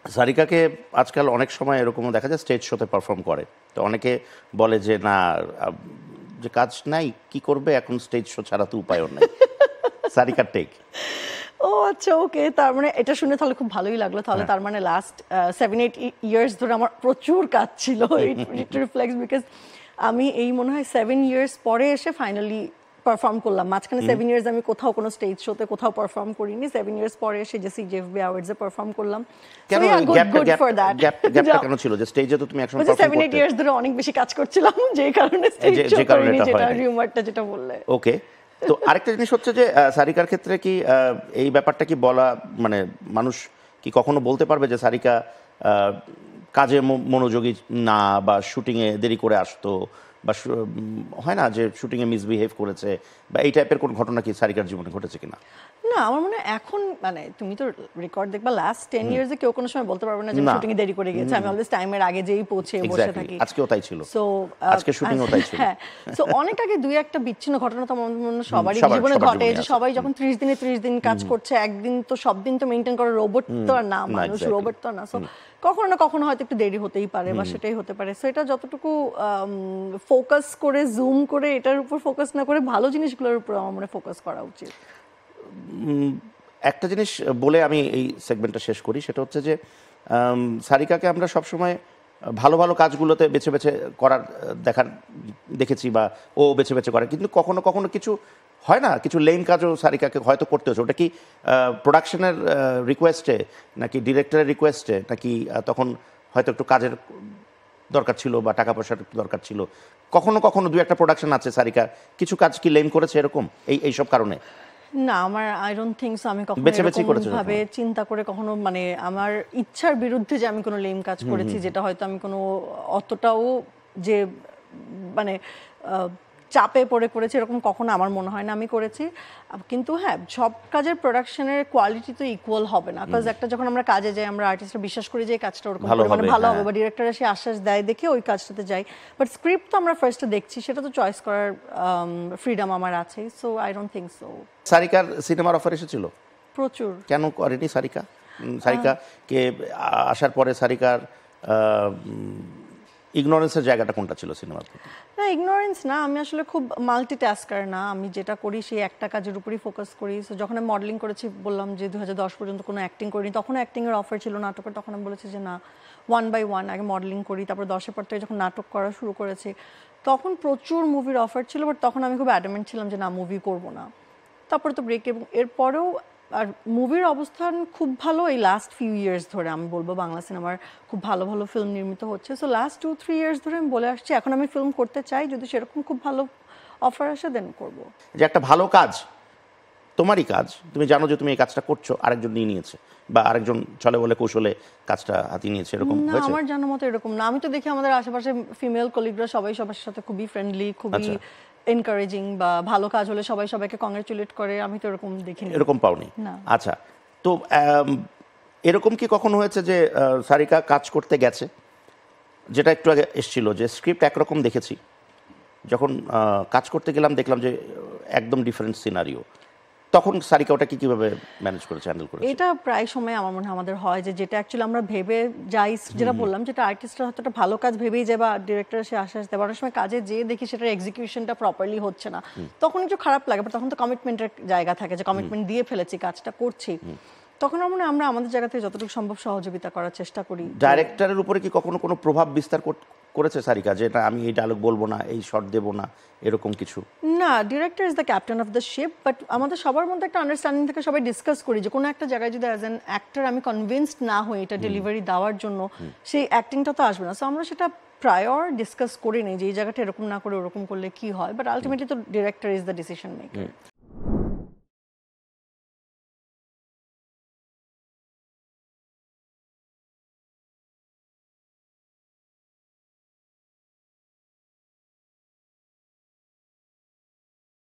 সারিকাকে আজকাল অনেক সময় এরকমও দেখা যায় স্টেজ শোতে পারফর্ম করে, তো অনেকে বলে যে না, যে কাজ নাই কি করবে এখন, স্টেজ শো ছাড়া তো উপায়ও নাই। সারিকার টেক। ও আচ্ছা, ওকে, তার মানে এটা শুনে তাহলে খুব ভালোই লাগলো। তাহলে তার মানে লাস্ট 7-8 ইয়ার্স ধরে আমার প্রচুর কাজ ছিল। ইট রিফ্লেক্টস বিকজ আমি এই মনে হয় 7 ইয়ার্স পরে এসে ফাইনালি পারফর্ম করলাম। মাঝখানে 7 ইয়ার্স আমি কোথাও কোনো স্টেজ শোতে কোথাও পারফর্ম করিনি। 7 ইয়ার্স পরে এসে যে সিজেএফবি অ্যাওয়ার্ডসে পারফর্ম করলাম। কেন গ্যাপটা কেন ছিল? যে স্টেজে তো তুমি একসময় পারফর্ম করতে 7-8 ইয়ার্স ধরে অনেক বেশি কাজ করছিলাম, যেই কারণে স্টেজ শো করিনি, যেটা রিউমারটা যেটা বললে। ওকে, তো আরেকটা জিনিস হচ্ছে যে সারিকার ক্ষেত্রে কি এই ব্যাপারটা কি বলা, মানে মানুষ কি কখনো বলতে পারবে যে সারিকা কাজে মনোযোগী না, বা শুটিংয়ে দেরি করে আসতো, বা হয় না যে শুটিংয়ে মিসবিহেভ করেছে, বা এই টাইপের কোন ঘটনা কি সারিকার জীবনে ঘটেছে কিনা? না, আমার মনে হয় এখন, মানে তুমি তো রেকর্ড দেখবা লাস্ট 10 ইয়ার্সে কেউ কোনো সময় বলতে পারবে না যে শুটিং এ দেরি করে গেছে। আমি অলওয়েজ টাইমের আগে যেই পৌঁছে বসে থাকি। আজকেও তাই ছিল। সো আজকে শুটিং ও তাই ছিল। হ্যাঁ, সো অনেক আগে দুই একটা বিচ্ছিন্ন ঘটনা তো আমার মনে হয় সবারই জীবনে ঘটে, যে সবাই যখন 30 দিনে 30 দিন কাজ করছে, একদিন তো সব দিন তো মেইনটেইন করা রোবট তো আর না, মানুষ রোবট তো না। সো কখনো না কখনো হয়তো একটু দেরি হতেই পারে, বা সেটাই হতে পারে। সো এটা যতটুকু ফোকাস করে, জুম করে এটার উপর ফোকাস না করে ভালো জিনিসগুলোর উপর আমার মনে ফোকাস করা উচিত। একটা জিনিস বলে আমি এই সেগমেন্টটা শেষ করি, সেটা হচ্ছে যে সারিকাকে আমরা সবসময় ভালো ভালো কাজগুলোতে বেছে বেছে করার দেখেছি, বা ও বেছে বেছে করে, কিন্তু কখনো কখনো কিছু হয় না, কিছু লেম কাজও সারিকাকে হয়তো করতে হচ্ছে। ওটা কি প্রোডাকশনের রিকোয়েস্টে, নাকি ডিরেক্টরের রিকোয়েস্টে, নাকি তখন হয়তো একটু কাজের দরকার ছিল বা টাকা পয়সার একটু দরকার ছিল? কখনো কখনো দুই একটা প্রোডাকশন আছে সারিকা কিছু কাজ কি লেম করেছে এরকম এইসব কারণে? না, আমার আই ডোন্ট থিংক সো। আমি কখনো এরকম ভাবে চিন্তা করে কখনো, মানে আমার ইচ্ছার বিরুদ্ধে যে আমি কোনো লেম কাজ করেছি, যেটা হয়তো আমি কোনো অতটাও যে মানে চাপে পড়ে করেছি, এরকম কখনো আমার মনে হয় না আমি করেছি। কিন্তু হ্যাঁ, সব কাজের প্রোডাকশনের কোয়ালিটি তো ইকুয়াল হবে না। বিকজ একটা যখন আমরা কাজে যাই, আমরা আর্টিস্টরা বিশ্বাস করি যে এই কাজটা ওরকম মানে ভালো হবে, বা ডিরেক্টর এসে আশ্বাস দেয় দেখে ওই কাজটাতে যাই। বাট স্ক্রিপ্ট তো আমরা ফার্স্টে দেখছি, সেটা তো চয়েস করার ফ্রিডম আমার আছে। So I don't think so. সারিকার সিনেমার অফার এসেছিল প্রচুর। কেন করেনি সারিকা? সারিকা কে আসার পরে সারিকার ইগনোরেন্সের জায়গাটা কোনটা ছিল সিনেমার প্রতি? না, ইগনোরেন্স না, আমি আসলে খুব মাল্টিটাস্কার না। আমি যেটা করি সেই একটা কাজের উপরই ফোকাস করি। সো যখন আমি মডেলিং করেছি, বললাম যে 2010 পর্যন্ত কোনো অ্যাক্টিং করিনি, তখন অ্যাক্টিংয়ের অফার ছিল নাটকের। তখন আমি বলেছি যে না, 1 by 1 আগে মডেলিং করি, তারপর 10-এর পর থেকে যখন নাটক করা শুরু করেছি, তখন প্রচুর মুভির অফার ছিল। বাট তখন আমি খুব অ্যাডামেন্ট ছিলাম যে না, মুভি করবো না। তারপরে তো ব্রেক, এবং এরপরেও আর মুভির অবস্থান খুব ভালো। এই লাস্ট ফিউ ইয়ার্স ধরে আমি বলবো বাংলা সিনেমার খুব ভালো ভালো ফিল্ম নির্মিত হচ্ছে। সো লাস্ট 2-3 ইয়ার্স ধরে আমি বলে আসছি, এখন আমি ফিল্ম করতে চাই, যদি সেরকম খুব ভালো অফার আসে দেন করব। যে একটা ভালো কাজ, তোমারই কাজ, তুমি জানো যে তুমি এই কাজটা করছো, আরেকজন নিয়ে নিয়েছে, বা আরেকজন চলে বলে কৌশলে কাজটা হাতিয়ে নিয়েছে, এরকম না, আমার জানার মতো এরকম না। আমি তো দেখি আমাদের আশেপাশে ফিমেল কলিগরা সবাই সবার সাথে খুবই ফ্রেন্ডলি, খুবই এনকারেজিং, বা ভালো কাজ হলে সবাই সবাইকে কংগ্রাচুলেট করে। আমি তো এরকম দেখিনি। এরকম পাওনি? আচ্ছা, তো এরকম কি কখনো হয়েছে যে সারিকা কাজ করতে গেছে, যেটা একটু আগে এসেছিল যে স্ক্রিপ্ট একরকম দেখেছি, যখন কাজ করতে গেলাম দেখলাম যে একদম ডিফারেন্ট সিনারিও, তখন সারিকা ওটা কিভাবে ম্যানেজ করেছে, হ্যান্ডেল করেছে? এটা প্রায় সময় আমার মনে হয় আমাদের হয় যে যেটা অ্যাকচুয়ালি আমরা ভেবে যাই, যেটা বললাম, যেটা আর্টিস্টরা হয়তো একটা ভালো কাজ ভেবেই যায়, বা ডিরেক্টর সে আশ্বাস দেয়, অনেক সময় কাজে যেয়ে দেখি সেটার এক্সিকিউশনটা প্রপারলি হচ্ছে না, তখন একটু খারাপ লাগে। বাট তখন তো কমিটমেন্টের জায়গা থাকে, যে কমিটমেন্ট দিয়ে ফেলেছি, কাজটা করছি, তখন আমরা আমাদের জায়গা থেকে যতটুকু সম্ভব সহযোগিতা করার চেষ্টা করি। ডাইরেক্টরের উপরে কি কখনো কোনো প্রভাব বিস্তার করেছে সারিকা, যে এটা আমি এই ডায়লগ বলবো না, এই শট দেবো না, এরকম কিছু? না, director is the captain of the ship. But আমাদের সবার মধ্যে একটা আন্ডারস্ট্যান্ডিং থেকে সবাই ডিসকাস করি যে কোনো একটা জায়গায় যদি অ্যাজ অ্যান অ্যাক্টর আমি কনভিন্সড না হই এটা ডেলিভারি দেওয়ার জন্য, সেই অ্যাক্টিংটা তো আসবে না। সো আমরা সেটা প্রায়র ডিসকাস করি নেই যে এই জায়গাটা এরকম না করে ওরকম করলে কি হয়। বাট আলটিমেটলি তো director is the decision maker.